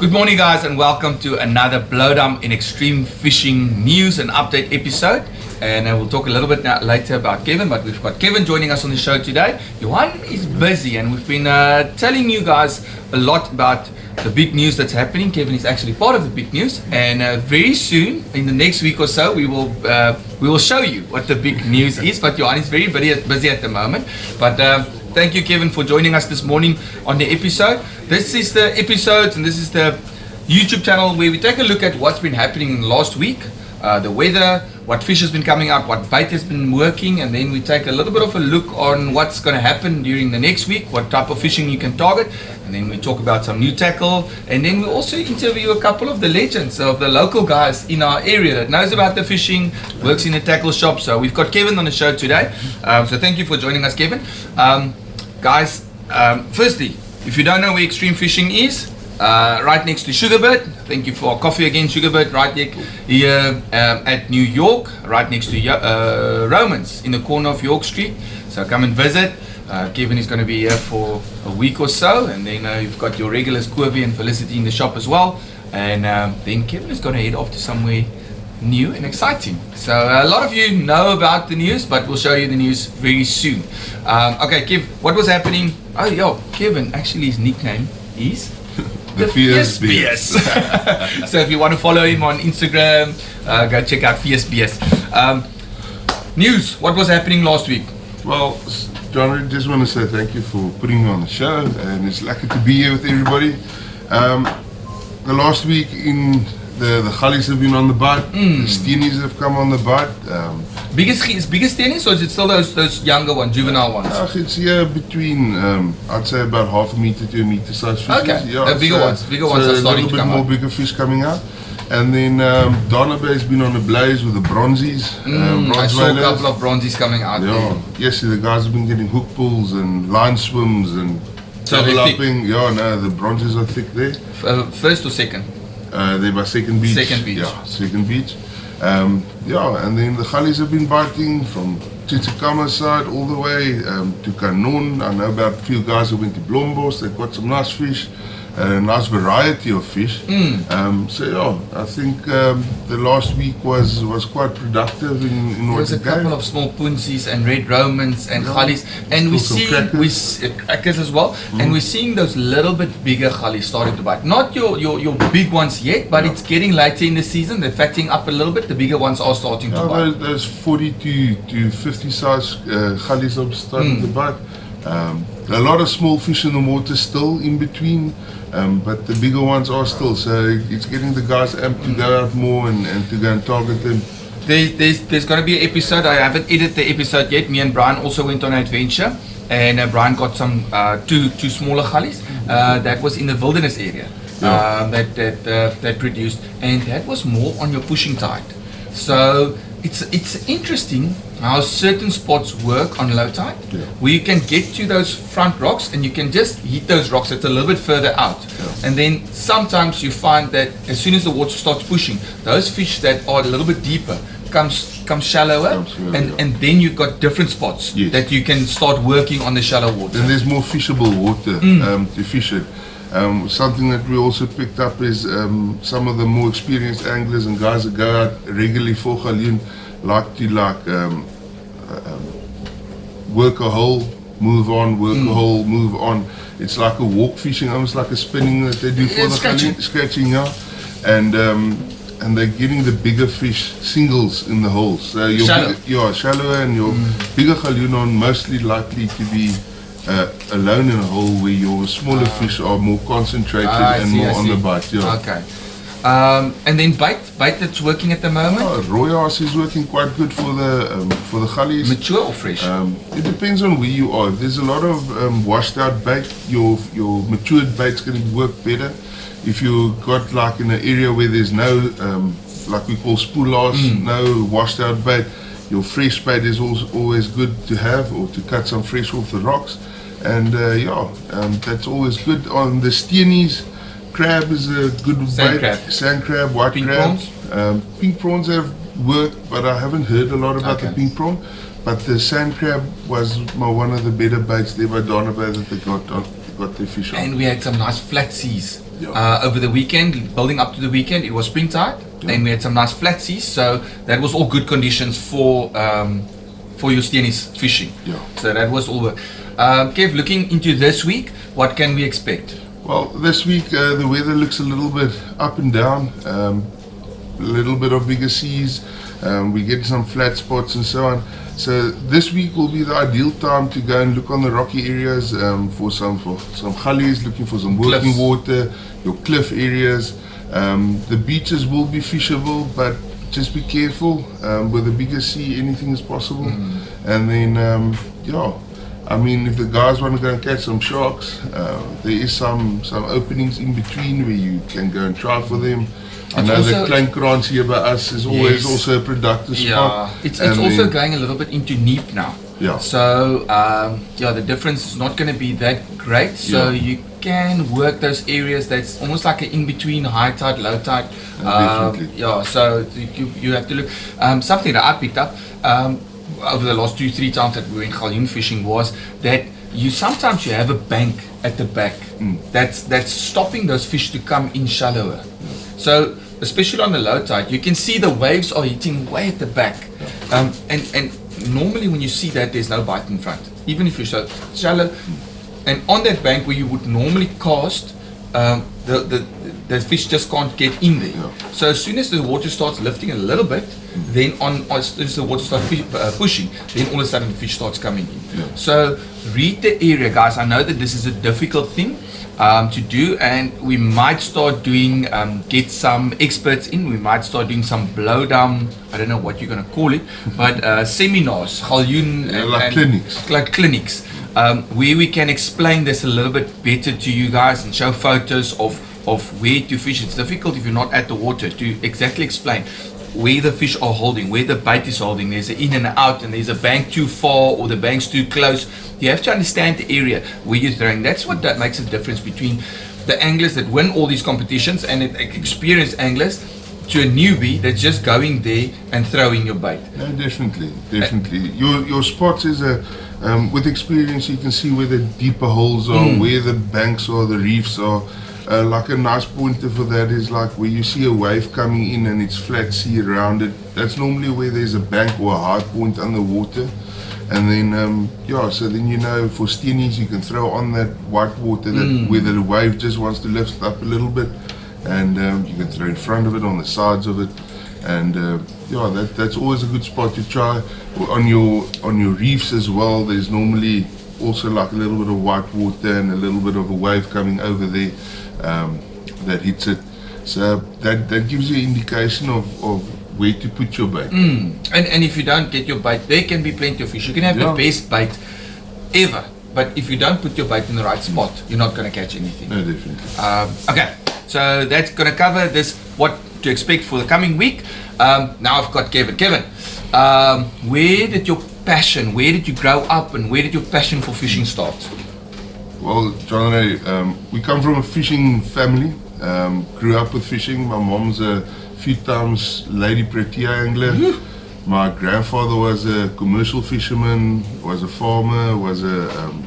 Good morning, guys, and welcome to another Bloudam in Extreme Fishing news and update episode. And we'll talk a little bit later about Kevin, but we've got Kevin joining us on the show today. Johan is busy, and we've been telling you guys a lot about the big news that's happening. Kevin is actually part of the big news, and very soon, in the next week or so, we will show you what the big news is. But Johan is very busy at the moment. But thank you, Kevin, for joining us this morning on the episode. This is the episodes, and this is the YouTube channel where we take a look at what's been happening last week, the weather, what fish has been coming out, what bait has been working, and then we take a little bit of a look on what's going to happen during the next week, what type of fishing you can target, and then we talk about some new tackle, and then we also interview a couple of the legends of the local guys in our area that knows about the fishing, works in a tackle shop. So we've got Kevin on the show today, so thank you for joining us, Kevin. Guys, firstly, if you don't know where Extreme Fishing is, right next to Sugarbird. Thank you for our coffee again, Sugarbird, right here at New York, right next to Romans in the corner of York Street. So come and visit. Kevin is going to be here for a week or so, and then you've got your regulars, Kobe and Felicity, in the shop as well. And then Kevin is going to head off to somewhere new and exciting. So a lot of you know about the news, but we'll show you the news very soon. Okay, Kev, what was happening? Oh, yo, Kevin, actually his nickname is the Fierce BS. So if you want to follow him on Instagram, go check out Fierce BS. News, what was happening last week? Well, John, I just want to say thank you for putting me on the show, and it's lucky to be here with everybody. The last week the Gallies have been on the bite, the Steenies have come on the bite. Biggest Steenies, or is it still those younger ones, juvenile ones? It's here between, I'd say about half a meter to a meter size fish. Okay, yeah, the bigger ones are starting to come a little bit more bigger fish coming out. And then Donna Bay's been on the blaze with the bronzies. I saw a couple of bronzies coming out there. Yes, the guys have been getting hook pulls and line swims and developing. Yeah, no, the bronzies are thick there. First or second? They're by second beach. Second beach. Yeah, second beach. Yeah, and then the Gallies have been biting from Tsitsikamma side all the way to Kanon. I know about a few guys who went to Blombos. They've got some nice fish. A nice variety of fish. So yeah, I think the last week was quite productive in there was a couple of small punsies and red romans and gallies, and we see crackers as well, and we're seeing those little bit bigger gallies starting to bite. Not your big ones yet, but it's getting later in the season. They're fatting up a little bit. The bigger ones are starting to bite. Those 40 to 50 size gallies are starting to bite. A lot of small fish in the water still in between, but the bigger ones are still, so it's getting the guys amped to go out more and to go and target them. There's going to be an episode. I haven't edited the episode yet. Me and Brian also went on an adventure, and Brian got some two smaller gallies that was in the wilderness area that produced, and that was more on your pushing tide. So it's interesting how certain spots work on low tide, where you can get to those front rocks and you can just hit those rocks that's a little bit further out. And then sometimes you find that as soon as the water starts pushing, those fish that are a little bit deeper come shallower, and then you've got different spots that you can start working on the shallow water. And there's more fishable water to fish it. Something that we also picked up is some of the more experienced anglers and guys that go out regularly for galjoen like to work a hole, move on, work a hole, move on. It's like a walk fishing, almost like a spinning that they do for the galjoen, scratching, yeah. And they're getting the bigger fish singles in the holes. So your shallower, and your bigger galjoen are mostly likely to be alone in a hole, where your smaller fish are more concentrated and more on the bite. Yeah. Okay. And then bait that's working at the moment? Royas is working quite good for the gallies. Mature or fresh? It depends on where you are. If there's a lot of washed out bait, your matured bait's going to work better. If you got like in an area where there's no, like we call spoolers, no washed out bait, your fresh bait is always good to have, or to cut some fresh off the rocks. And that's always good. On the Steenies, crab is a good bait. Sand crab, white pink crab. Prawns? Pink prawns have worked, but I haven't heard a lot about the pink prawn. But the sand crab was one of the better baits there by Donna Bay that they got their fish on. And we had some nice flat seas over the weekend, building up to the weekend. It was springtide, and we had some nice flat seas, so that was all good conditions for your steenies fishing. So that was all. Kev, looking into this week, what can we expect? Well, this week the weather looks a little bit up and down. A little bit of bigger seas. We get some flat spots and so on. So this week will be the ideal time to go and look on the rocky areas for some gullies, looking for some working water, your cliff areas. The beaches will be fishable, but just be careful. With a bigger sea, anything is possible. And then, I mean, if the guys want to go and catch some sharks, there is some openings in between where you can go and try for them. I know the Kleinkrans here by us is always also a productive spot. It's also going a little bit into neap now. So the difference is not going to be that great. So you can work those areas that's almost like an in-between high tide, low tide. So you have to look. Something that I picked up over the last 2-3 times that we were in GALJOEN fishing was that sometimes you have a bank at the back that's stopping those fish to come in shallower. So especially on the low tide, you can see the waves are hitting way at the back, and normally when you see that, there's no bite in front, even if you're so shallow. And on that bank where you would normally cast, the fish just can't get in there. So as soon as the water starts lifting a little bit, then as soon as the water starts pushing, then all of a sudden the fish starts coming in. So read the area, guys. I know that this is a difficult thing to do, and we might start doing get some experts in. We might start doing some blowdown, I don't know what you're going to call it, but seminars, GALJOEN, like clinics, where we can explain this a little bit better to you guys and show photos of where to fish. It's difficult if you're not at the water to exactly explain where the fish are holding, where the bait is holding. There's an in and out, and there's a bank too far or the bank's too close. You have to understand the area where you're throwing. That's what that makes a difference between the anglers that win all these competitions and experienced anglers to a newbie that's just going there and throwing your bait. Yeah, definitely. Your spots is with experience you can see where the deeper holes are, where the banks are, the reefs are. Like a nice pointer for that is like where you see a wave coming in and it's flat sea around it. That's normally where there's a bank or a high point underwater. And then, so then for steenies you can throw on that white water where the wave just wants to lift up a little bit. And you can throw in front of it, on the sides of it. And that's always a good spot to try. On your reefs as well, there's normally also like a little bit of white water and a little bit of a wave coming over there that hits it. So that gives you an indication of where to put your bait. And if you don't get your bait, there can be plenty of fish. You can have the best bait ever, but if you don't put your bait in the right spot, you're not going to catch anything. No, definitely. Okay, so that's going to cover this, what to expect for the coming week. Now I've got Kevin. Kevin, where did you grow up, and where did your passion for fishing start? Well, John and I, we come from a fishing family. Grew up with fishing. My mom's a few times lady protea angler. My grandfather was a commercial fisherman, was a farmer,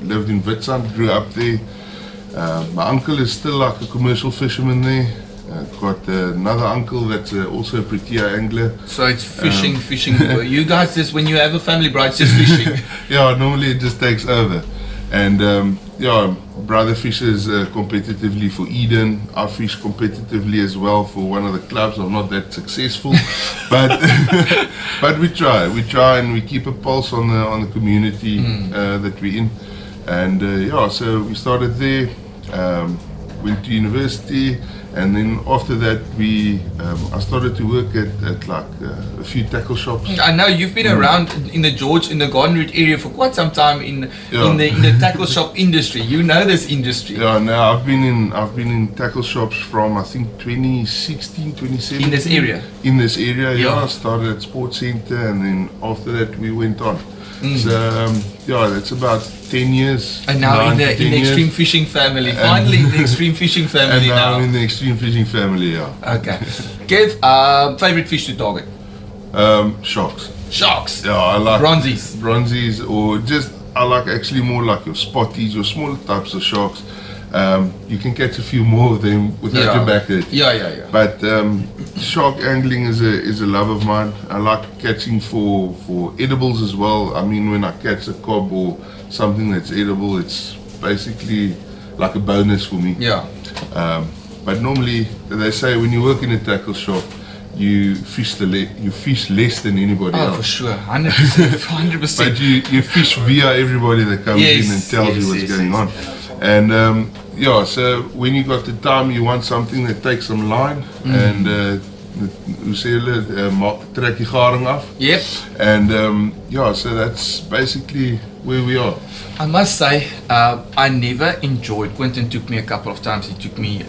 lived in Witstrand, grew up there. My uncle is still like a commercial fisherman there. Got another uncle that's also a protea angler. So it's fishing. You guys just, when you have a family, bro, it's just fishing. Normally it just takes over. And brother fishes competitively for Eden. I fish competitively as well for one of the clubs. I'm not that successful, but but we try and we keep a pulse on the community that we're in. And so we started there, went to university, and then after that I started to work at like a few tackle shops. I know you've been around in the Garden Route area for quite some time in the tackle shop industry. You know this industry. I've been in tackle shops from I think 2016, 2017. In this area, I started at Sports Center, and then after that we went on. So that's about 10 years. And now in the extreme fishing family. Finally in the extreme fishing family. And now I'm in the extreme fishing family, Okay. Kev, favorite fish to target? Sharks. Sharks? Yeah, I like bronzies, or just I like actually more like your spotties, your smaller types of sharks. you can catch a few more of them without your back hurting. Yeah. But shark angling is a love of mine. I like catching for edibles as well. I mean, when I catch a cob or something that's edible, it's basically like a bonus for me. Yeah. But normally they say when you work in a tackle shop, you fish less than anybody else. For sure, 100%, 100%. But you fish via everybody that comes in and tells you what's going on. And yeah, so when you got the time, you want something that takes some line and hoe sê hulle, trek die garing af. Yep. And yeah, so that's basically where we are. I must say, I never enjoyed. Quentin took me a couple of times. He took me,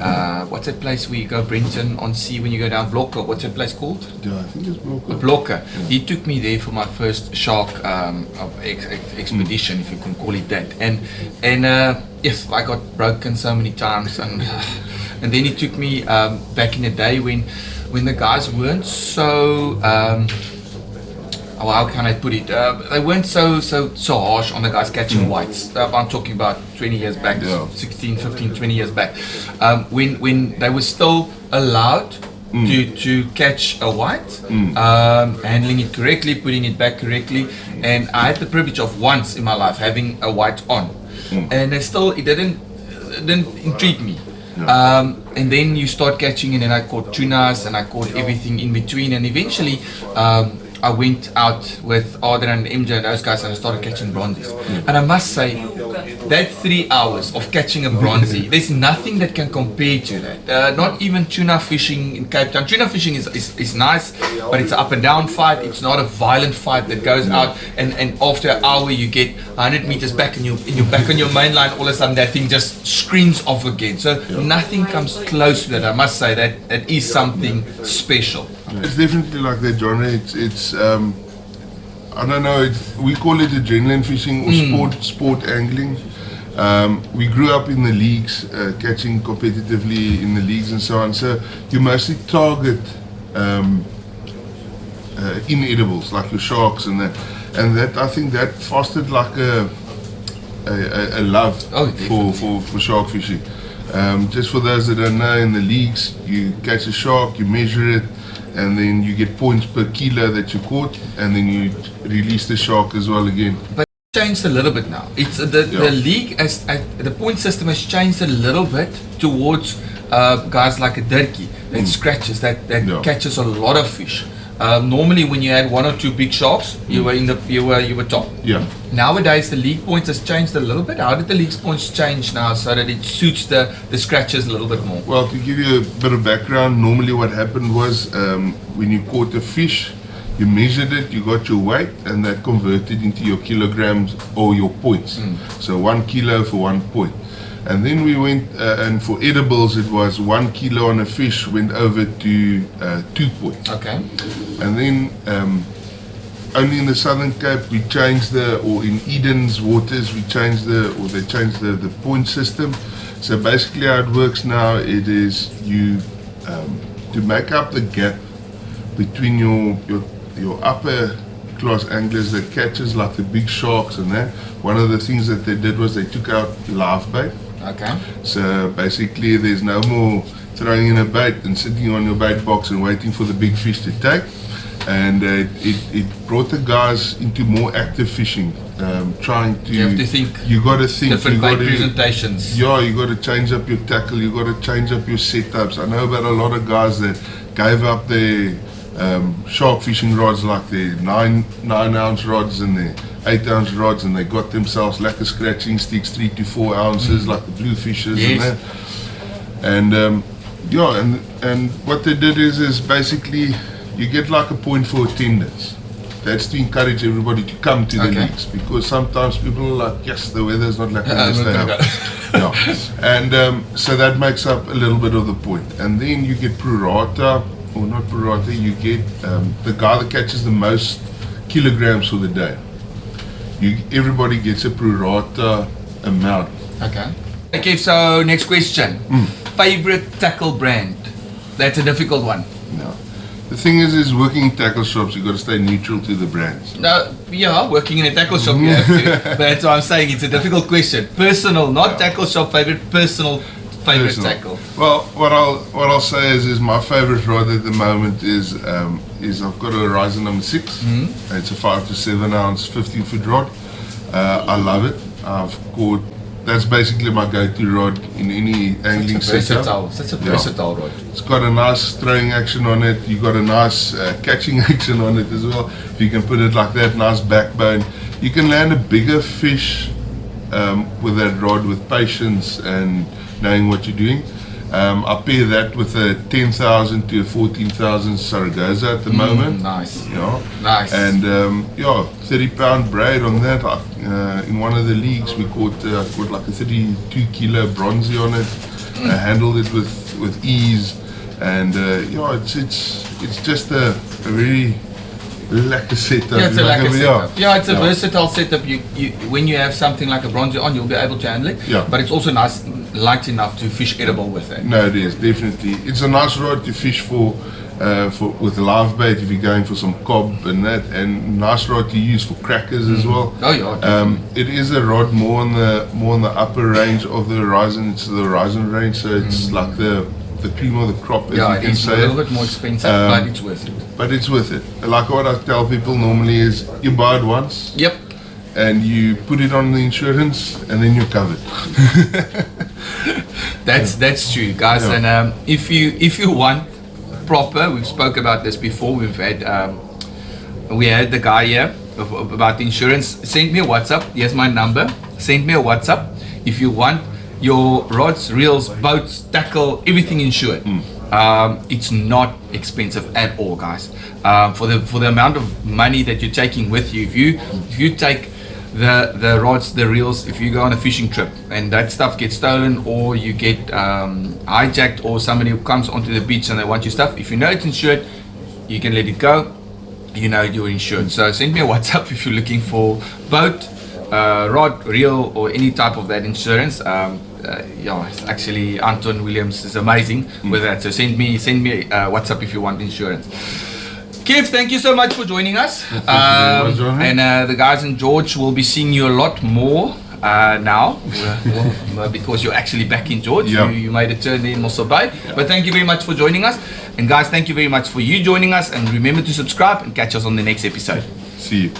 what's that place where you go, Brenton on sea when you go down Blocker? What's that place called? Yeah, I think it's Blocker. Blocker. Yeah. He took me there for my first shark expedition, if you can call it that. And yes, I got broken so many times, and then he took me back in the day when the guys weren't so. How can I put it? They weren't so harsh on the guys catching whites. I'm talking about 20 years back, 16, 15, 20 years back. When they were still allowed to catch a white, handling it correctly, putting it back correctly. And I had the privilege of once in my life having a white on. And it didn't intrigue me. And then you start catching, and then I caught tunas and I caught everything in between, and eventually I went out with Adrian and MJ and those guys, and I started catching bronzies. And I must say, that 3 hours of catching a bronzy, there's nothing that can compare to that. Not even tuna fishing in Cape Town. Tuna fishing is nice, but it's an up and down fight. It's not a violent fight that goes out, and after an hour you get 100 meters back and you're back on your main line. All of a sudden that thing just screams off again. So nothing comes close to that. I must say that is something special. It's definitely like that, John. It's I don't know. We call it adrenaline fishing or sport angling. We grew up in the leagues, catching competitively in the leagues and so on. So you mostly target inedibles like your sharks and that. I think that fostered like a love for shark fishing. Just for those that don't know, in the leagues, you catch a shark, you measure it, and then you get points per kilo that you caught, and then you release the shark as well again. But it's changed a little bit now. It's the league, the point system has changed a little bit towards guys like a Dirkie that scratches, that catches a lot of fish. Normally, when you had one or two big sharks, you were top. Yeah. Nowadays, the league points has changed a little bit. How did the league points change now so that it suits the scratches a little bit more? Well, to give you a bit of background, normally what happened was when you caught a fish, you measured it, you got your weight, and that converted into your kilograms or your points. So 1 kilo for 1 point. And then we went, and for edibles, it was 1 kilo on a fish went over to 2 points. Okay. And then only in the Southern Cape we changed or in Eden's waters they changed the point system. So basically how it works now, it is you to make up the gap between your upper class anglers that catches like the big sharks and that. One of the things that they did was they took out live bait. Okay. So basically there's no more throwing in a bait and sitting on your bait box and waiting for the big fish to take. And it brought the guys into more active fishing, trying to... You have to think. You got to think. Different bait presentations. Yeah, you got to change up your tackle. You got to change up your setups. I know about a lot of guys that gave up their shark fishing rods, like their 9-ounce rods and their 8-ounce rods, and they got themselves lacquer scratching sticks 3 to 4 ounces, like the bluefishes and that. And yeah, and what they did is basically you get like a point for attendance. That's to encourage everybody to come to the leagues, because sometimes people are like, yes, the weather's not like this. And so that makes up a little bit of the point. And then you get prorata, or not prorata, you get the guy that catches the most kilograms for the day. Everybody gets a prorata amount. Okay, so next question. Favorite tackle brand? That's a difficult one. No. The thing is working in tackle shops, you got to stay neutral to the brands. No, yeah, working in a tackle shop you have to. But that's why I'm saying it's a difficult question. Personal, not tackle shop favorite, personal favorite tackle. Well, what I'll say is my favorite rod at the moment is I've got a Horizon number 6. It's a 5 to 7 ounce 15-foot rod. I love it. I've caught. That's basically my go-to rod in any angling setup. Such a versatile rod. It's got a nice throwing action on it. You got a nice catching action on it as well. If you can put it like that, nice backbone. You can land a bigger fish with that rod with patience and knowing what you're doing. I pair that with a 10,000 to a 14,000 Saragossa at the moment. Nice. Yeah. Nice. And 30-pound braid on that. In one of the leagues, we caught like a 32-kilo bronzy on it. I handled it with ease, and it's just a very lacquer setup. Yeah, it's a lacquer setup. Yeah, it's a versatile setup. You when you have something like a bronzy on, you'll be able to handle it. Yeah. But it's also nice, light enough to fish edible with it. No, it is definitely. It's a nice rod to fish for with live bait if you're going for some cob and that, and nice rod to use for crackers as well. Oh yeah. It is a rod more on the upper range of the Horizon. It's the Horizon range, so it's like the cream of the crop, as you can say. It's a little bit more expensive, but it's worth it. But it's worth it. Like what I tell people normally is, you buy it once. Yep. And you put it on the insurance, and then you're covered. That's true, guys. Yeah. And if you want proper, we've spoke about this before. We've had we had the guy here about the insurance. Send me a WhatsApp. Here's my number. Send me a WhatsApp if you want your rods, reels, boats, tackle, everything insured. It's not expensive at all, guys. For the amount of money that you're taking with you, if you take the rods, the reels, if you go on a fishing trip and that stuff gets stolen, or you get hijacked, or somebody who comes onto the beach and they want your stuff, if you know it's insured, you can let it go. You know you're insured. So send me a WhatsApp if you're looking for boat, rod, reel, or any type of that insurance. It's actually Anton Williams is amazing with that. So send me a WhatsApp if you want insurance. Kev, thank you so much for joining us. And the guys in George will be seeing you a lot more now, because you're actually back in George. Yeah. You made a turn in Mossel Bay. Yeah. But thank you very much for joining us. And guys, thank you very much for you joining us. And remember to subscribe and catch us on the next episode. See you.